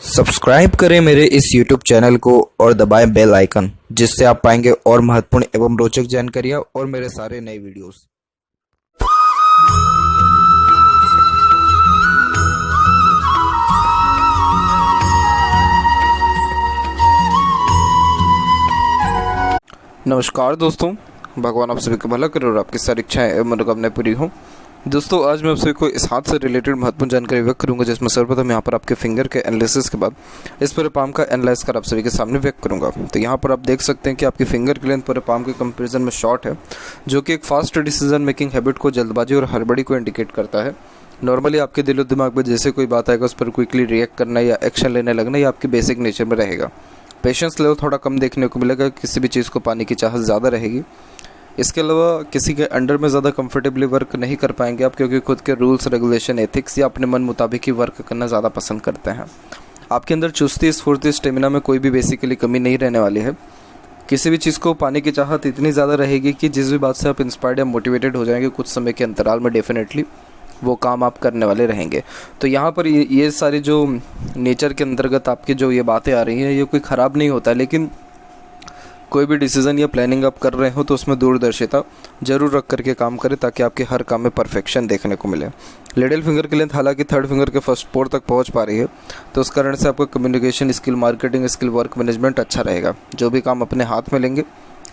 Subscribe करें मेरे इस YouTube चैनल को और दबाएं बेल आइकन, जिससे आप पाएंगे और महत्वपूर्ण एवं रोचक जानकारियां और मेरे सारे नए वीडियोस। नमस्कार दोस्तों, भगवान आप सभी का भला करे और आपकी सारी इच्छाएं एवं मनोकामनाएं पूरी हों। दोस्तों, आज मैं आप सभी को इस हाथ से रिलेटेड महत्वपूर्ण जानकारी व्यक्त करूंगा, जिसमें सर्वप्रथम यहाँ पर आपके फिंगर के एनालिसिस के बाद इस पूरे पाम का एनालाइज कर आप सभी के सामने व्यक्त करूंगा। तो यहाँ पर आप देख सकते हैं कि आपकी फिंगर की लेंथ पूरे पाम के कंपैरिजन में शॉर्ट है, जो कि एक फास्ट डिसीजन मेकिंग हैबिट को, जल्दबाजी और हड़बड़ी को इंडिकेट करता है। नॉर्मली आपके दिलो दिमाग में जैसे कोई बात आएगा उस पर क्विकली रिएक्ट करना या एक्शन लेने लगना, या आपकी बेसिक नेचर में रहेगा। पेशेंस लेवल थोड़ा कम देखने को मिलेगा, किसी भी चीज़ को पाने की चाहत ज़्यादा रहेगी। इसके अलावा किसी के अंडर में ज़्यादा कंफर्टेबली वर्क नहीं कर पाएंगे आप, क्योंकि खुद के रूल्स रेगुलेशन एथिक्स या अपने मन मुताबिक ही वर्क करना ज़्यादा पसंद करते हैं। आपके अंदर चुस्ती, स्फूर्ति, स्टेमिना में कोई भी बेसिकली कमी नहीं रहने वाली है। किसी भी चीज़ को पाने की चाहत इतनी ज़्यादा रहेगी कि जिस भी बात से आप इंस्पायर्ड या मोटिवेटेड हो जाएंगे, कुछ समय के अंतराल में डेफिनेटली वो काम आप करने वाले रहेंगे। तो यहाँ पर ये सारी जो नेचर के अंतर्गत आपकी जो ये बातें आ रही हैं, ये कोई ख़राब नहीं होता है, लेकिन कोई भी डिसीजन या प्लानिंग आप कर रहे हो तो उसमें दूरदर्शिता जरूर रख करके काम करें, ताकि आपके हर काम में परफेक्शन देखने को मिले। लिटिल फिंगर की लेंथ हालांकि थर्ड फिंगर के फर्स्ट पोर तक पहुंच पा रही है, तो उस कारण से आपका communication skill, marketing skill, work management अच्छा रहेगा। जो भी काम अपने हाथ में लेंगे,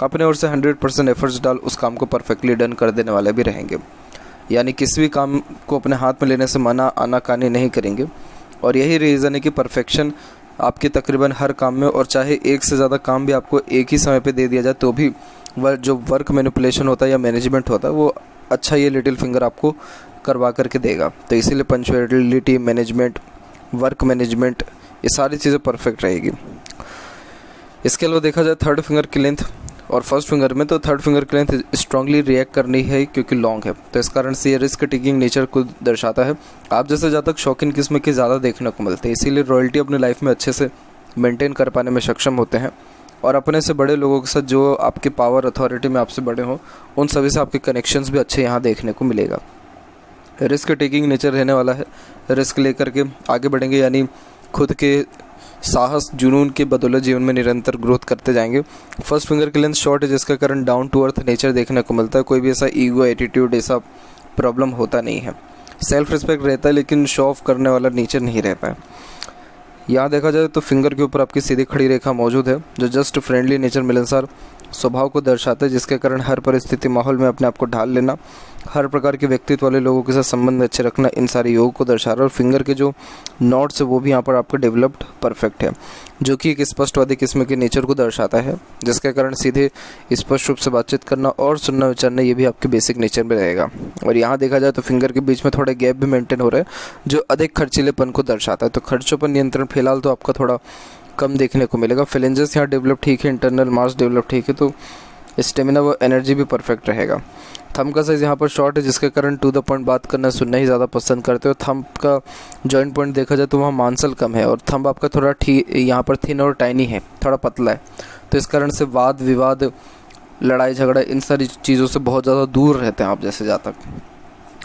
अपने ओर से 100% एफर्ट्स डाल उस काम को परफेक्टली डन कर देने वाले भी रहेंगे। यानी किसी भी काम को अपने हाथ में लेने से मना आनाकानी नहीं करेंगे। और यही रीज़न है कि परफेक्शन आपके तकरीबन हर काम में, और चाहे एक से ज़्यादा काम भी आपको एक ही समय पे दे दिया जाए तो भी वह जो वर्क मैनिपुलेशन होता है या मैनेजमेंट होता है वो अच्छा ये लिटिल फिंगर आपको करवा करके देगा। तो इसीलिए पंक्चुअलिटी मैनेजमेंट, वर्क मैनेजमेंट, ये सारी चीज़ें परफेक्ट रहेगी। इसके अलावा देखा जाए थर्ड फिंगर की लेंथ और फर्स्ट फिंगर में, तो थर्ड फिंगर की लेंथ स्ट्रांगली रिएक्ट करनी है क्योंकि लॉन्ग है, तो इस कारण से ये रिस्क टेकिंग नेचर को दर्शाता है। आप जैसे जातक शौकीन किस्म के ज़्यादा देखने को मिलते हैं, इसीलिए रॉयल्टी अपने लाइफ में अच्छे से मेंटेन कर पाने में सक्षम होते हैं, और अपने से बड़े लोगों के साथ जो आपके पावर अथॉरिटी में आपसे बड़े हों, उन सभी से आपके कनेक्शंस भी अच्छे यहाँ देखने को मिलेगा। रिस्क टेकिंग नेचर रहने वाला है, रिस्क लेकर के आगे बढ़ेंगे, यानी खुद के साहस, जुनून के बदौलत जीवन में निरंतर ग्रोथ करते जाएंगे। फर्स्ट फिंगर की लेंथ शॉर्ट है, जिसका कारण डाउन टू अर्थ नेचर देखने को मिलता है। कोई भी ऐसा ईगो, एटीट्यूड, ऐसा प्रॉब्लम होता नहीं है। सेल्फ रिस्पेक्ट रहता है, लेकिन शो ऑफ करने वाला नेचर नहीं रहता है। यहाँ देखा जाए तो फिंगर के ऊपर आपकी सीधी खड़ी रेखा मौजूद है, जो जस्ट फ्रेंडली नेचर, मिलनसार स्वभाव को दर्शाता है, जिसके कारण हर परिस्थिति, माहौल में अपने आप को ढाल लेना, हर प्रकार के व्यक्तित्व वाले लोगों के साथ संबंध अच्छे रखना, इन सारे योग को दर्शा रहा है। और फिंगर के जो नॉट्स है वो भी यहाँ पर आपका डेवलप्ड परफेक्ट है, जो कि एक स्पष्टवादी किस्म के नेचर को दर्शाता है, जिसके कारण सीधे स्पष्ट रूप से बातचीत करना और सुनना विचारना, ये भी आपके बेसिक नेचर में रहेगा। और यहाँ देखा जाए तो फिंगर के बीच में थोड़े गैप भी मेंटेन हो रहा है, जो अधिक खर्चीलेपन को दर्शाता है। तो खर्चों पर नियंत्रण फिलहाल तो आपका थोड़ा कम देखने को मिलेगा। फिलेंजेस यहाँ डेवलप ठीक है, इंटरनल मास डेवलप ठीक है, तो स्टेमिना व एनर्जी भी परफेक्ट रहेगा। थंब का साइज़ यहाँ पर शॉर्ट है, जिसके कारण टू द पॉइंट बात करना, सुनना ही ज़्यादा पसंद करते हो। थंब का जॉइंट पॉइंट देखा जाए तो वहाँ मांसल कम है, और थंब आपका थोड़ा यहाँ पर थिन और टाइनी है, थोड़ा पतला है, तो इस कारण से वाद विवाद, लड़ाई झगड़ा, इन सारी चीज़ों से बहुत ज़्यादा दूर रहते हैं आप जैसे जातक।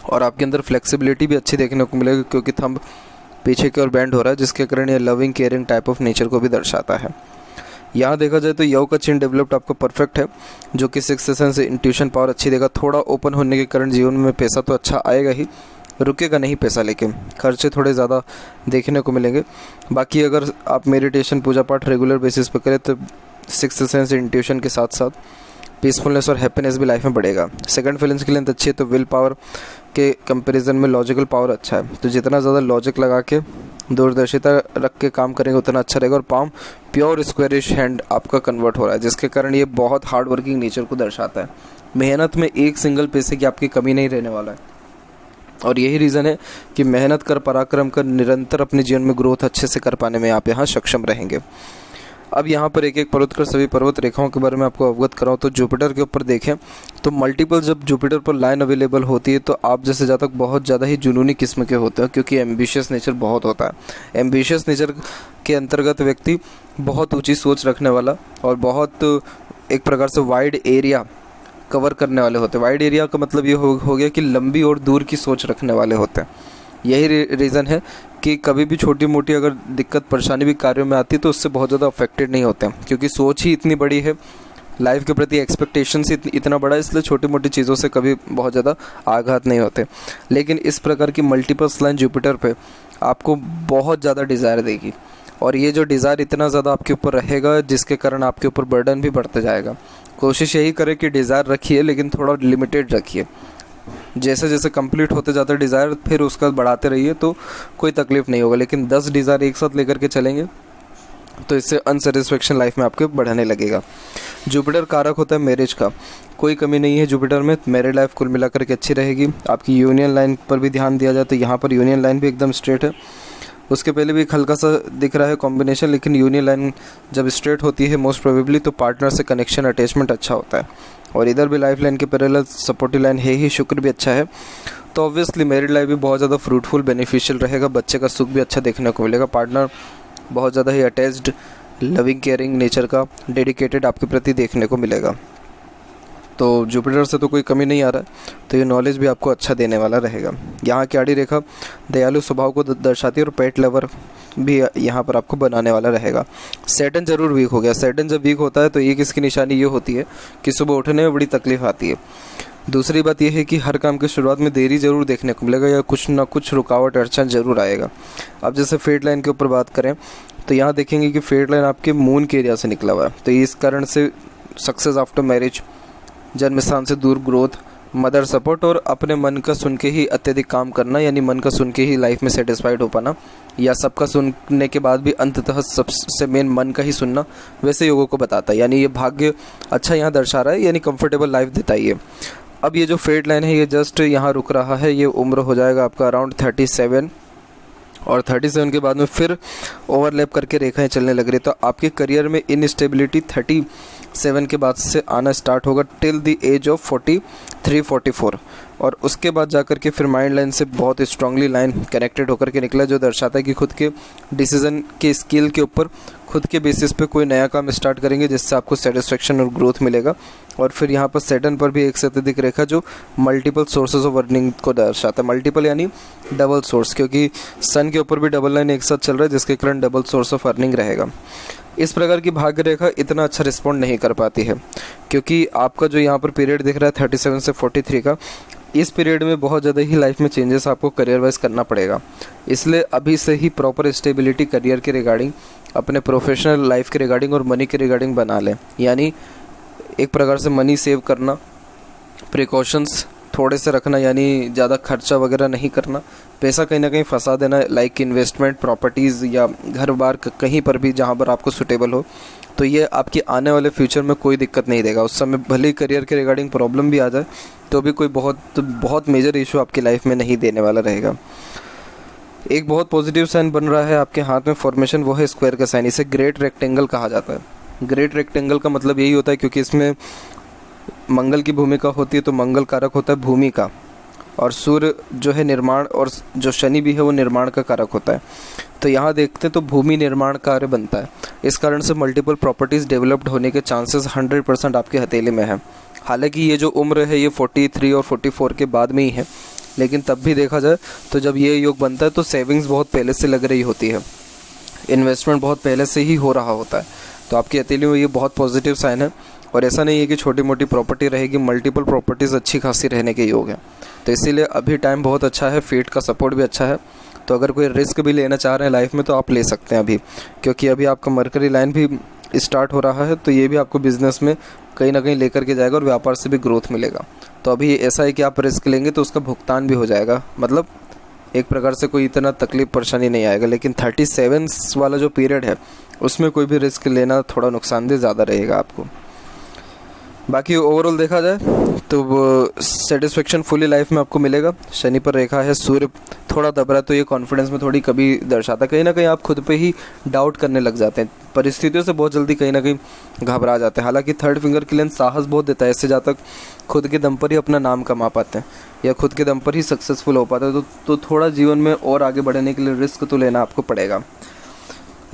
और आपके अंदर फ्लेक्सिबिलिटी भी अच्छी देखने को मिलेगी, क्योंकि थंब पीछे की ओर बैंड हो रहा है, जिसके कारण ये loving, caring type of nature को भी दर्शाता है। यहाँ देखा जाए तो यव का चिन्ह डेवलप्ड आपका परफेक्ट है, जो कि सिक्स्थ सेंस से इंट्यूशन पावर अच्छी देगा। थोड़ा ओपन होने के कारण जीवन में पैसा तो अच्छा आएगा ही, रुकेगा नहीं पैसा, लेकिन खर्चे थोड़े ज़्यादा देखने को मिलेंगे। बाकी अगर आप मेडिटेशन, पूजा पाठ रेगुलर बेसिस पर करें तो सिक्स्थ सेंस इंट्यूशन के साथ साथ पीसफुलनेस और हैप्पीनेस भी लाइफ में बढ़ेगा। सेकंड फिलेंस की लेंथ अच्छी है, तो विल पावर के कंपैरिजन में लॉजिकल पावर अच्छा है, तो जितना ज़्यादा लॉजिक लगा के दूरदर्शिता रख के काम करेंगे उतना अच्छा रहेगा। और पाम प्योर स्क्वेरिश हैंड आपका कन्वर्ट हो रहा है, जिसके कारण ये बहुत हार्ड वर्किंग नेचर को दर्शाता है। मेहनत में एक सिंगल पैसे की आपकी कमी नहीं रहने वाला है, और यही रीज़न है कि मेहनत कर, पराक्रम कर, निरंतर अपने जीवन में ग्रोथ अच्छे से कर पाने में आप यहाँ सक्षम रहेंगे। अब यहाँ पर एक एक पर्वत कर सभी पर्वत रेखाओं के बारे में आपको अवगत कराऊँ तो जुपिटर के ऊपर देखें तो मल्टीपल जब जुपिटर पर लाइन अवेलेबल होती है, तो आप जैसे जातक बहुत ज़्यादा ही जुनूनी किस्म के होते हैं, क्योंकि एम्बिशियस नेचर बहुत होता है। एम्बिशियस नेचर के अंतर्गत व्यक्ति बहुत ऊंची सोच रखने वाला और बहुत एक प्रकार से वाइड एरिया कवर करने वाले होते हैं। वाइड एरिया का मतलब ये हो गया कि लंबी और दूर की सोच रखने वाले होते हैं। यही रीज़न है कि कभी भी छोटी मोटी अगर दिक्कत परेशानी भी कार्यों में आती है तो उससे बहुत ज़्यादा अफेक्टेड नहीं होते हैं, क्योंकि सोच ही इतनी बड़ी है, लाइफ के प्रति एक्सपेक्टेशंस इतना बड़ा है, इसलिए छोटी मोटी चीज़ों से कभी बहुत ज़्यादा आघात नहीं होते। लेकिन इस प्रकार की मल्टीपल लाइन जुपिटर पे आपको बहुत ज़्यादा डिज़ायर देगी, और ये जो डिज़ायर इतना ज़्यादा आपके ऊपर रहेगा जिसके कारण आपके ऊपर बर्डन भी बढ़ते जाएगा। कोशिश यही करें कि डिज़ायर रखिए, लेकिन थोड़ा लिमिटेड रखिए। जैसे जैसे कंप्लीट होते जाता है डिज़ायर, फिर उसका बढ़ाते रहिए तो कोई तकलीफ़ नहीं होगा। लेकिन 10 डिज़ायर एक साथ लेकर के चलेंगे तो इससे अनसेटिस्फेक्शन लाइफ में आपके बढ़ने लगेगा। जुपिटर कारक होता है मैरिज का, कोई कमी नहीं है जुपिटर में। मैरिड लाइफ कुल मिलाकर के अच्छी रहेगी। आपकी यूनियन लाइन पर भी ध्यान दिया जाए तो यहाँ पर यूनियन लाइन भी एकदम स्ट्रेट है। उसके पहले भी एक हल्का सा दिख रहा है कॉम्बिनेशन, लेकिन यूनियन लाइन जब स्ट्रेट होती है मोस्ट प्रोबेबली तो पार्टनर से कनेक्शन अटैचमेंट अच्छा होता है। और इधर भी लाइफ लाइन के पैरेलल सपोर्टिव लाइन है ही, शुक्र भी अच्छा है, तो ऑब्वियसली मैरिड लाइफ भी बहुत ज़्यादा फ्रूटफुल बेनिफिशियल रहेगा। बच्चे का सुख भी अच्छा देखने को मिलेगा। पार्टनर बहुत ज़्यादा ही अटैच्ड, लविंग, केयरिंग नेचर का, डेडिकेटेड आपके प्रति देखने को मिलेगा। तो जुपिटर से तो कोई कमी नहीं आ रहा है, तो ये नॉलेज भी आपको अच्छा देने वाला रहेगा। यहाँ की आड़ी रेखा दयालु स्वभाव को दर्शाती है और पेट लवर भी यहाँ पर आपको बनाने वाला रहेगा। सैटर्न जरूर वीक हो गया। सैटर्न जब वीक होता है तो एक इसकी निशानी ये होती है कि सुबह उठने में बड़ी तकलीफ आती है। दूसरी बात यह है कि हर काम की शुरुआत में देरी जरूर देखने को मिलेगा, या कुछ ना कुछ रुकावट अड़चन जरूर आएगा। अब जैसे फेट लाइन के ऊपर बात करें तो यहाँ देखेंगे कि फेट लाइन आपके मून के एरिया से निकला हुआ है, तो इस कारण से सक्सेस आफ्टर मैरिज, जन्म स्थान से दूर ग्रोथ, मदर सपोर्ट और अपने मन का सुन के ही अत्यधिक काम करना, यानी मन का सुन के ही लाइफ में सेटिस्फाइड हो पाना, या सबका सुनने के बाद भी अंततः सबसे मेन मन का ही सुनना, वैसे योगों को बताता है। यानी ये भाग्य अच्छा यहाँ दर्शा रहा है, यानी कंफर्टेबल लाइफ देता है ये। अब ये जो फेट लाइन है ये जस्ट यहाँ रुक रहा है, ये उम्र हो जाएगा आपका अराउंड 37, और 37 के बाद में फिर ओवरलैप करके रेखाएं चलने लग रही। तो आपके करियर में इनस्टेबिलिटी 37 के बाद से आना स्टार्ट होगा टिल द एज ऑफ 43-44, और उसके बाद जाकर के फिर माइंड लाइन से बहुत स्ट्रांगली लाइन कनेक्टेड होकर के निकला, जो दर्शाता है कि खुद के डिसीजन के स्किल के ऊपर खुद के बेसिस पे कोई नया काम स्टार्ट करेंगे जिससे आपको सेटिस्फेक्शन और ग्रोथ मिलेगा। और फिर यहाँ पर सैटर्न पर भी एक से अत्यधिक रेखा जो मल्टीपल सोर्सेज ऑफ अर्निंग को दर्शाता है। मल्टीपल यानी डबल सोर्स, क्योंकि सन के ऊपर भी डबल लाइन एक साथ चल रहा है जिसके कारण डबल सोर्स ऑफ अर्निंग रहेगा। इस प्रकार की भाग्य रेखा इतना अच्छा रिस्पॉन्ड नहीं कर पाती है, क्योंकि आपका जो यहाँ पर पीरियड दिख रहा है 37 से 43 का, इस पीरियड में बहुत ज़्यादा ही लाइफ में चेंजेस आपको करियर वाइज करना पड़ेगा। इसलिए अभी से ही प्रॉपर स्टेबिलिटी करियर के रिगार्डिंग, अपने प्रोफेशनल लाइफ के रिगार्डिंग और मनी के रिगार्डिंग बना लें। यानी एक प्रकार से मनी सेव करना, प्रिकॉशंस थोड़े से रखना, यानी ज़्यादा खर्चा वगैरह नहीं करना, पैसा कहीं ना कहीं फंसा देना, लाइक इन्वेस्टमेंट, प्रॉपर्टीज़ या घर बार कहीं पर भी जहाँ पर आपको सुटेबल हो, तो ये आपके आने वाले फ्यूचर में कोई दिक्कत नहीं देगा। उस समय भले ही करियर के रिगार्डिंग प्रॉब्लम भी आ जाए तो भी कोई बहुत मेजर इशू आपकी लाइफ में नहीं देने वाला रहेगा। एक बहुत पॉजिटिव साइन बन रहा है आपके हाथ में फॉर्मेशन, वो है स्क्वायर का साइन। इसे ग्रेट रेक्टेंगल कहा जाता है। ग्रेट रेक्टेंगल का मतलब यही होता है, क्योंकि इसमें मंगल की भूमिका होती है, तो मंगल कारक होता है भूमि का, और सूर्य जो है निर्माण, और जो शनि भी है वो निर्माण का कारक होता है। तो यहाँ देखते हैं तो भूमि निर्माण कार्य बनता है। इस कारण से मल्टीपल प्रॉपर्टीज़ डेवलप्ड होने के चांसेस 100% आपके हथेली में है। हालांकि ये जो उम्र है ये 43 और 44 के बाद में ही है, लेकिन तब भी देखा जाए तो जब ये योग बनता है तो सेविंग्स बहुत पहले से लग रही होती है, इन्वेस्टमेंट बहुत पहले से ही हो रहा होता है। तो आपकी हथेली में ये बहुत पॉजिटिव साइन है, और ऐसा नहीं है कि छोटी मोटी प्रॉपर्टी रहेगी, मल्टीपल प्रॉपर्टीज़ अच्छी खासी रहने के योग हैं। तो इसीलिए अभी टाइम बहुत अच्छा है, फेट का सपोर्ट भी अच्छा है। तो अगर कोई रिस्क भी लेना चाह रहे हैं लाइफ में तो आप ले सकते हैं अभी, क्योंकि अभी आपका मरकरी लाइन भी स्टार्ट हो रहा है, तो ये भी आपको बिजनेस में कहीं ना कहीं लेकर के जाएगा और व्यापार से भी ग्रोथ मिलेगा। तो अभी ऐसा है कि आप रिस्क लेंगे तो उसका भुगतान भी हो जाएगा, मतलब एक प्रकार से कोई इतना तकलीफ परेशानी नहीं आएगा। लेकिन 37 वाला जो पीरियड है उसमें कोई भी रिस्क लेना थोड़ा नुकसानदेह ज़्यादा रहेगा आपको। बाकी ओवरऑल देखा जाए तो सेटिस्फेक्शन फुली लाइफ में आपको मिलेगा। शनि पर रेखा है, सूर्य थोड़ा दब रहा है, तो ये कॉन्फिडेंस में थोड़ी कमी दर्शाता है। कहीं ना कहीं आप खुद पे ही डाउट करने लग जाते हैं, परिस्थितियों से बहुत जल्दी कहीं ना कहीं घबरा जाते हैं। हालांकि थर्ड फिंगर की लेंथ साहस बहुत देता है, इससे ज़्यादा खुद के दम पर ही अपना नाम कमा पाते हैं या खुद के दम पर ही सक्सेसफुल हो पाते हैं। तो थोड़ा जीवन में और आगे बढ़ने के लिए रिस्क तो लेना आपको पड़ेगा।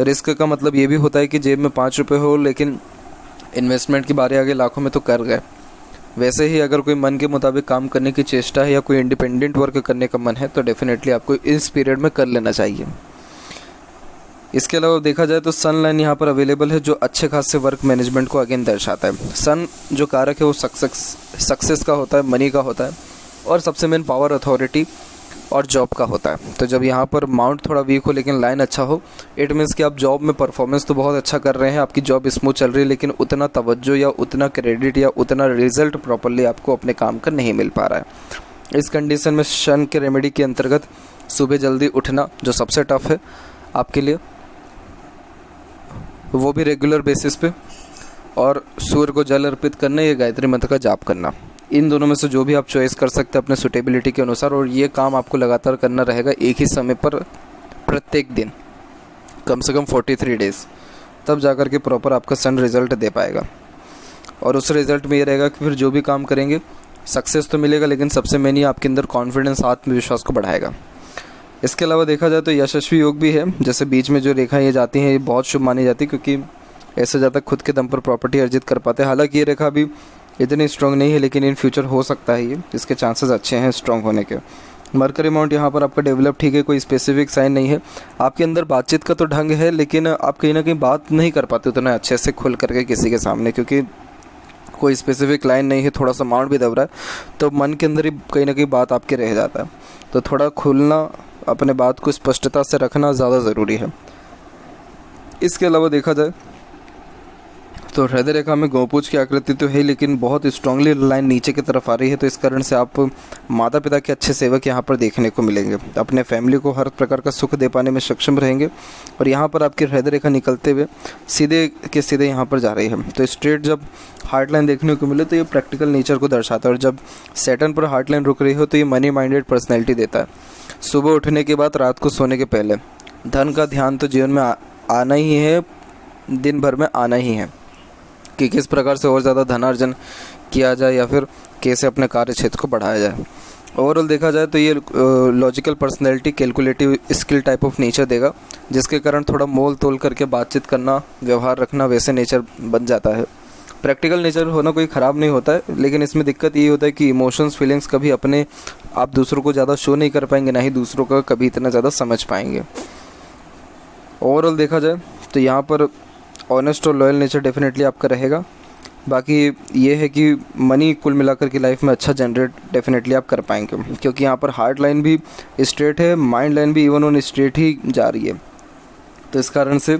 रिस्क का मतलब ये भी होता है कि जेब में 5 रुपये हो लेकिन इन्वेस्टमेंट की बारी आगे लाखों में तो कर गए, वैसे ही अगर कोई मन के मुताबिक काम करने की चेष्टा है या कोई इंडिपेंडेंट वर्क करने का मन है तो डेफिनेटली आपको इस पीरियड में कर लेना चाहिए। इसके अलावा देखा जाए तो सन लाइन यहाँ पर अवेलेबल है, जो अच्छे खासे वर्क मैनेजमेंट को अगेन दर्शाता है। सन जो कारक है वो सक्सेस का होता है, मनी का होता है, और सबसे मेन पावर, अथॉरिटी और जॉब का होता है। तो जब यहाँ पर माउंट थोड़ा वीक हो लेकिन लाइन अच्छा हो, इट मीन्स कि आप जॉब में परफॉर्मेंस तो बहुत अच्छा कर रहे हैं, आपकी जॉब स्मूथ चल रही है, लेकिन उतना तवज्जो या उतना क्रेडिट या उतना रिजल्ट प्रॉपरली आपको अपने काम का नहीं मिल पा रहा है। इस कंडीशन में शन के रेमेडी के अंतर्गत सुबह जल्दी उठना जो सबसे टफ है आपके लिए, वो भी रेगुलर बेसिस पे, और सूर्य को जल अर्पित करना या गायत्री मंत्र का जाप करना। इन दोनों में से जो भी आप चॉइस कर सकते हैं अपने सुटेबिलिटी के अनुसार, और ये काम आपको लगातार करना रहेगा एक ही समय पर प्रत्येक दिन, कम से कम 43 डेज़, तब जाकर के प्रॉपर आपका सन रिज़ल्ट दे पाएगा। और उस रिज़ल्ट में ये रहेगा कि फिर जो भी काम करेंगे सक्सेस तो मिलेगा, लेकिन सबसे मेन ये आपके अंदर कॉन्फिडेंस, आत्मविश्वास को बढ़ाएगा। इसके अलावा देखा जाए तो यशस्वी योग भी है, जैसे बीच में जो रेखा ये जाती हैं ये बहुत शुभ मानी जाती है, क्योंकि ऐसे ज़्यादा खुद के दम पर प्रॉपर्टी अर्जित कर पाते हैं। हालांकि ये रेखा भी इतनी स्ट्रॉन्ग नहीं है, लेकिन इन फ्यूचर हो सकता है ये, इसके चांसेस अच्छे हैं स्ट्रॉन्ग होने के। मरकरी माउंट यहाँ पर आपका डेवलप ठीक है, कोई स्पेसिफिक साइन नहीं है। आपके अंदर बातचीत का तो ढंग है, लेकिन आप कहीं ना कहीं बात नहीं कर पाते उतना अच्छे से खुल करके किसी के सामने, क्योंकि कोई स्पेसिफिक लाइन नहीं है, थोड़ा सा माउंट भी दब रहा है, तो मन के अंदर ही कहीं ना कहीं बात आपके रह जाता है। तो थोड़ा खुलना, अपने बात को स्पष्टता से रखना ज़्यादा ज़रूरी है। इसके अलावा देखा जाए तो हृदय रेखा में गौपूछ की आकृति तो है, लेकिन बहुत स्ट्रांगली लाइन नीचे की तरफ आ रही है, तो इस कारण से आप माता पिता के अच्छे सेवक यहाँ पर देखने को मिलेंगे। अपने फैमिली को हर प्रकार का सुख दे पाने में सक्षम रहेंगे। और यहाँ पर आपकी हृदय रेखा निकलते हुए सीधे के सीधे यहाँ पर जा रही है, तो स्ट्रेट जब हार्ट लाइन देखने को मिले तो ये प्रैक्टिकल नेचर को दर्शाता है, और जब सैटर्न पर हार्ट लाइन रुक रही हो तो ये मनी माइंडेड पर्सनैलिटी देता है। सुबह उठने के बाद रात को सोने के पहले धन का ध्यान तो जीवन में आना ही है, दिन भर में आना ही है, कि किस प्रकार से और ज़्यादा धनार्जन किया जाए या फिर कैसे अपने कार्य क्षेत्र को बढ़ाया जाए। ओवरऑल देखा जाए तो ये logical personality, calculative skill type of nature देगा, जिसके कारण थोड़ा मोल तोल करके बातचीत करना, व्यवहार रखना, वैसे नेचर बन जाता है। प्रैक्टिकल नेचर होना कोई ख़राब नहीं होता है, लेकिन इसमें दिक्कत ये होता है कि इमोशंस, फीलिंग्स कभी अपने आप दूसरों को ज़्यादा शो नहीं कर पाएंगे, ना ही दूसरों का कभी इतना ज़्यादा समझ पाएंगे। ओवरऑल देखा जाए तो यहाँ पर ऑनेस्ट और लॉयल नेचर डेफिनेटली आपका रहेगा। बाकी ये है कि मनी कुल मिलाकर की लाइफ में अच्छा जनरेट डेफिनेटली आप कर पाएंगे, क्योंकि यहाँ पर हार्ट लाइन भी स्ट्रेट है, माइंड लाइन भी इवन ऑन स्ट्रेट ही जा रही है। तो इस कारण से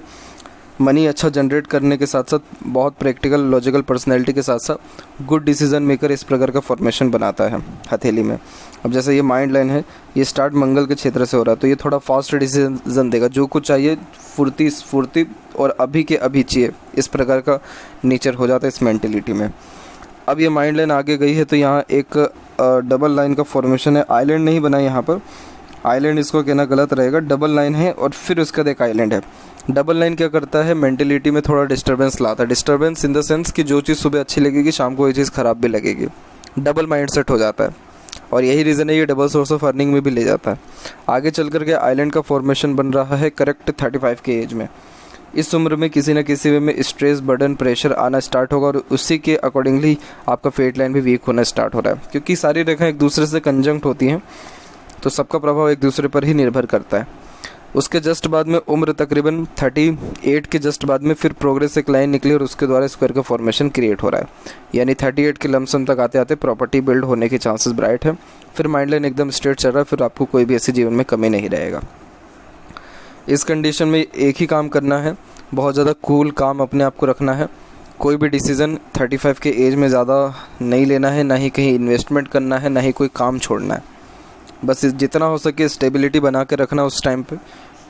मनी अच्छा जनरेट करने के साथ साथ बहुत प्रैक्टिकल, लॉजिकल पर्सनैलिटी के साथ साथ गुड डिसीजन मेकर इस प्रकार का फॉर्मेशन बनाता है हथेली में। अब जैसे ये माइंड लाइन है, ये स्टार्ट मंगल के क्षेत्र से हो रहा है, तो ये थोड़ा फास्ट डिसीजन देगा, जो कुछ चाहिए फुर्ती स्फूर्ति और अभी के अभी चाहिए, इस प्रकार का नेचर हो जाता है इस मेंटेलिटी में। अब ये माइंड लाइन आगे गई है तो यहाँ एक डबल लाइन का फॉर्मेशन है। आइलैंड नहीं बना यहाँ पर, आइलैंड इसको कहना गलत रहेगा, डबल लाइन है और फिर उसका एक आइलैंड है। डबल लाइन क्या करता है, मेंटेलिटी में थोड़ा डिस्टर्बेंस लाता है। डिस्टर्बेंस इन द सेंस कि जो चीज़ सुबह अच्छी लगेगी शाम को ये चीज़ ख़राब भी लगेगी, डबल माइंड सेट हो जाता है, और यही रीज़न है ये डबल सोर्स ऑफ अर्निंग में भी ले जाता है। आगे चल कर के आइलैंड का फॉर्मेशन बन रहा है करेक्ट 35 के एज में। इस उम्र में किसी न किसी वे में स्ट्रेस, बर्डन, प्रेशर आना स्टार्ट होगा, और उसी के अकॉर्डिंगली आपका फेट लाइन भी वीक होना स्टार्ट हो रहा है, क्योंकि सारी रेखाएं एक दूसरे से कंजंक्ट होती हैं, तो सबका प्रभाव एक दूसरे पर ही निर्भर करता है। उसके जस्ट बाद में उम्र तकरीबन 38 के जस्ट बाद में फिर प्रोग्रेस एक लाइन निकली और उसके द्वारा स्क्वायर का फॉर्मेशन क्रिएट हो रहा है, यानी 38 के लमसम तक आते आते प्रॉपर्टी बिल्ड होने के चांसेस ब्राइट है। फिर माइंड लाइन एकदम स्ट्रेट चल रहा है, फिर आपको कोई भी ऐसे जीवन में कमी नहीं रहेगा। इस कंडीशन में एक ही काम करना है, बहुत ज़्यादा कूल काम अपने आप को रखना है। कोई भी डिसीज़न 35 के एज में ज़्यादा नहीं लेना है, ना ही कहीं इन्वेस्टमेंट करना है, ना ही कोई काम छोड़ना है। बस जितना हो सके स्टेबिलिटी बना के रखना उस टाइम पे,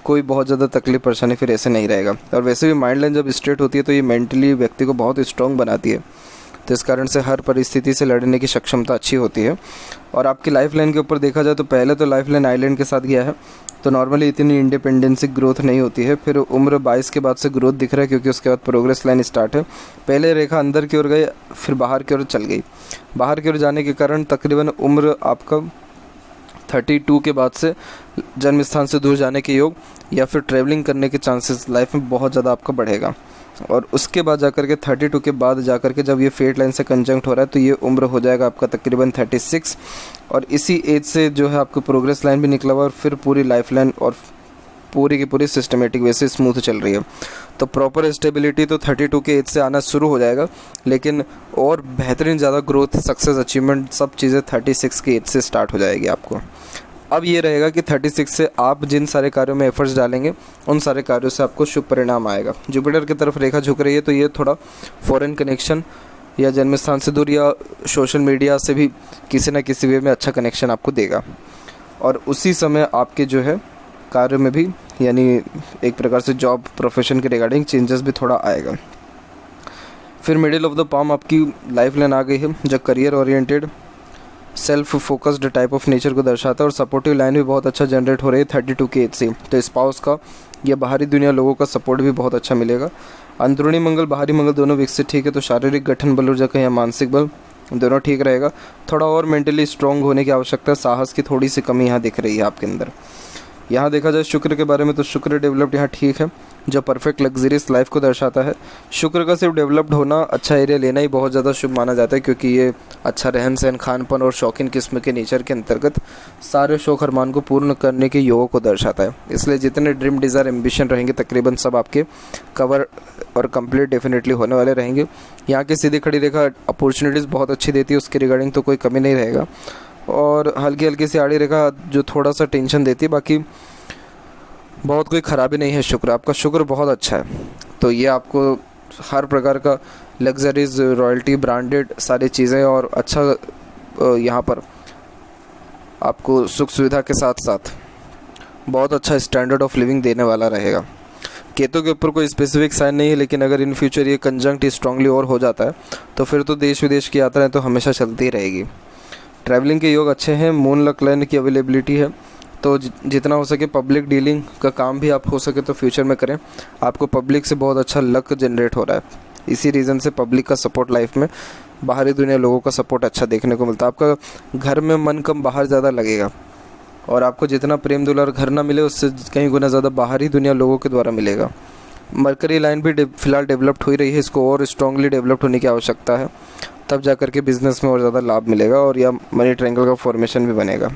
कोई बहुत ज़्यादा तकलीफ परेशानी फिर ऐसे नहीं रहेगा। और वैसे भी माइंड लाइन जब स्ट्रेट होती है तो ये मेंटली व्यक्ति को बहुत स्ट्रॉन्ग बनाती है, तो इस कारण से हर परिस्थिति से लड़ने की सक्षमता अच्छी होती है। और आपकी लाइफ लाइन के ऊपर देखा जाए तो पहले तो लाइफ लाइन आइलैंड के साथ गया है, तो नॉर्मली इतनी इंडिपेंडेंसी ग्रोथ नहीं होती है। फिर उम्र 22 के बाद से ग्रोथ दिख रहा है, क्योंकि उसके बाद प्रोग्रेस लाइन स्टार्ट है। पहले रेखा अंदर की ओर गई, फिर बाहर की ओर चल गई। बाहर की ओर जाने के कारण तकरीबन उम्र आपका 32 के बाद से जन्म स्थान से दूर जाने के योग या फिर ट्रैवलिंग करने के चांसेस लाइफ में बहुत ज़्यादा आपका बढ़ेगा। और उसके बाद जाकर के 32 के बाद जाकर के जब ये फेट लाइन से कंजंक्ट हो रहा है तो ये उम्र हो जाएगा आपका तकरीबन 36, और इसी एज से जो है आपको प्रोग्रेस लाइन भी निकला हुआ और फिर पूरी लाइफ लाइन और पूरी की पूरी सिस्टमेटिक वे से स्मूथ चल रही है। तो प्रॉपर स्टेबिलिटी तो 32 के एज से आना शुरू हो जाएगा, लेकिन और बेहतरीन ज़्यादा ग्रोथ, सक्सेस, अचीवमेंट सब चीज़ें 36 के एज से स्टार्ट हो जाएगी आपको। अब ये रहेगा कि 36 से आप जिन सारे कार्यों में एफर्ट्स डालेंगे उन सारे कार्यों से आपको शुभ परिणाम आएगा। जुपिटर की तरफ रेखा झुक रही है तो ये थोड़ा फॉरेन कनेक्शन या जन्म स्थान से दूर या सोशल मीडिया से भी किसी न किसी वे में अच्छा कनेक्शन आपको देगा, और उसी समय आपके जो है कार्य में भी, यानी एक प्रकार से जॉब प्रोफेशन के रिगार्डिंग चेंजेस भी थोड़ा आएगा। फिर मिडिल ऑफ द पाम आपकी लाइफ लाइन आ गई है जो career oriented, self focused type of nature को दर्शाता है, और सपोर्टिव लाइन भी बहुत अच्छा जनरेट हो रही है 32 के एज से। तो स्पाउस का या बाहरी दुनिया लोगों का सपोर्ट भी बहुत अच्छा मिलेगा। अंदरूनी मंगल, बाहरी मंगल दोनों विकसित ठीक है, तो शारीरिक गठन बल ऊर्जा का या मानसिक बल दोनों ठीक रहेगा। थोड़ा और मेंटली स्ट्रॉन्ग होने की आवश्यकता है, साहस की थोड़ी सी कमी यहाँ दिख रही है आपके अंदर। यहाँ देखा जाए शुक्र के बारे में तो शुक्र डेवलप्ड यहाँ ठीक है, जो परफेक्ट लग्जरियस लाइफ को दर्शाता है। शुक्र का सिर्फ डेवलप्ड होना, अच्छा एरिया लेना ही बहुत ज़्यादा शुभ माना जाता है, क्योंकि ये अच्छा रहन सहन, खानपान और शौकीन किस्म के नेचर के अंतर्गत सारे शौक अरमान को पूर्ण करने के योगों को दर्शाता है। इसलिए जितने ड्रीम, डिज़ायर, एम्बिशन रहेंगे तकरीबन सब आपके कवर और कंप्लीट डेफिनेटली होने वाले रहेंगे। यहाँ की सीधी खड़ी रेखा अपॉर्चुनिटीज़ बहुत अच्छी देती है, उसके रिगार्डिंग तो कोई कमी नहीं रहेगा। और हल्की हल्की सी आड़ी रेखा जो थोड़ा सा टेंशन देती है, बाकी बहुत कोई ख़राबी नहीं है। शुक्र, आपका शुक्र बहुत अच्छा है, तो ये आपको हर प्रकार का लग्जरीज, रॉयल्टी, ब्रांडेड सारी चीज़ें और अच्छा यहाँ पर आपको सुख सुविधा के साथ साथ बहुत अच्छा स्टैंडर्ड ऑफ लिविंग देने वाला रहेगा। केतु के ऊपर कोई स्पेसिफिक साइन नहीं है, लेकिन अगर इन फ्यूचर ये कंजंक्ट स्ट्रांगली और हो जाता है तो फिर तो देश विदेश की यात्राएं तो हमेशा चलती रहेगी। ट्रैवलिंग के योग अच्छे हैं, मून लक लाइन की अवेलेबिलिटी है, तो जितना हो सके पब्लिक डीलिंग का काम भी आप हो सके तो फ्यूचर में करें। आपको पब्लिक से बहुत अच्छा लक जनरेट हो रहा है, इसी रीज़न से पब्लिक का सपोर्ट लाइफ में, बाहरी दुनिया लोगों का सपोर्ट अच्छा देखने को मिलता है। आपका घर में मन कम बाहर ज़्यादा लगेगा, और आपको जितना प्रेम दुलार घर ना मिले उससे कहीं गुना ज़्यादा बाहरी दुनिया लोगों के द्वारा मिलेगा। मरकरी लाइन भी फिलहाल डेवलप्ड हो रही है, इसको और स्ट्रांगली डेवलप्ड होने की आवश्यकता है, तब जाकर के बिज़नेस में और ज़्यादा लाभ मिलेगा और या मनी ट्रायंगल का फॉर्मेशन भी बनेगा।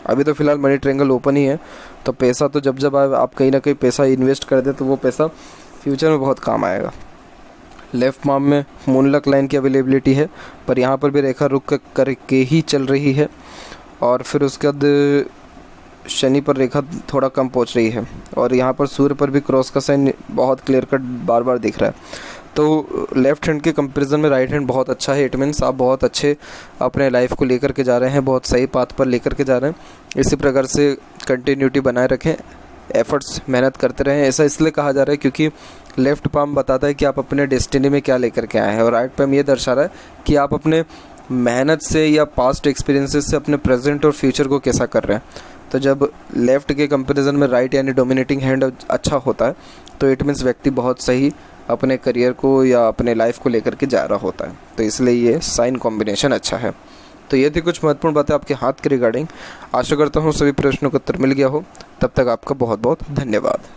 अभी तो फिलहाल मनी ट्रायंगल ओपन ही है, तो पैसा तो जब जब आप कहीं ना कहीं पैसा इन्वेस्ट कर दें तो वो पैसा फ्यूचर में बहुत काम आएगा। लेफ़्ट पाम में मूनलक लाइन की अवेलेबिलिटी है, पर यहाँ पर भी रेखा रुक करके ही चल रही है, और फिर उसके बाद शनि पर रेखा थोड़ा कम पहुँच रही है, और यहाँ पर सूर्य पर भी क्रॉस का साइन बहुत क्लियर कट बार बार दिख रहा है। तो लेफ़्ट हैंड के कंपैरिजन में राइट हैंड बहुत अच्छा है। इट मीन्स आप बहुत अच्छे अपने लाइफ को लेकर के जा रहे हैं, बहुत सही पाथ पर लेकर के जा रहे हैं। इसी प्रकार से कंटिन्यूटी बनाए रखें, एफर्ट्स मेहनत करते रहें। ऐसा इसलिए कहा जा रहा है क्योंकि लेफ़्ट पाम बताता है कि आप अपने डेस्टिनी में क्या लेकर के आए हैं, और राइट पाम ये दर्शा रहा है कि आप अपने मेहनत से या पास्ट एक्सपीरियंसेस से अपने प्रेजेंट और फ्यूचर को कैसा कर रहे हैं। तो जब लेफ़्ट के कंपैरिजन में राइट यानी डोमिनेटिंग हैंड अच्छा होता है तो इट मीन्स व्यक्ति बहुत सही अपने करियर को या अपने लाइफ को लेकर के जा रहा होता है, तो इसलिए ये साइन कॉम्बिनेशन अच्छा है। तो ये थी कुछ महत्वपूर्ण बातें आपके हाथ के रिगार्डिंग। आशा करता हूँ सभी प्रश्नों का उत्तर मिल गया हो। तब तक आपका बहुत बहुत धन्यवाद।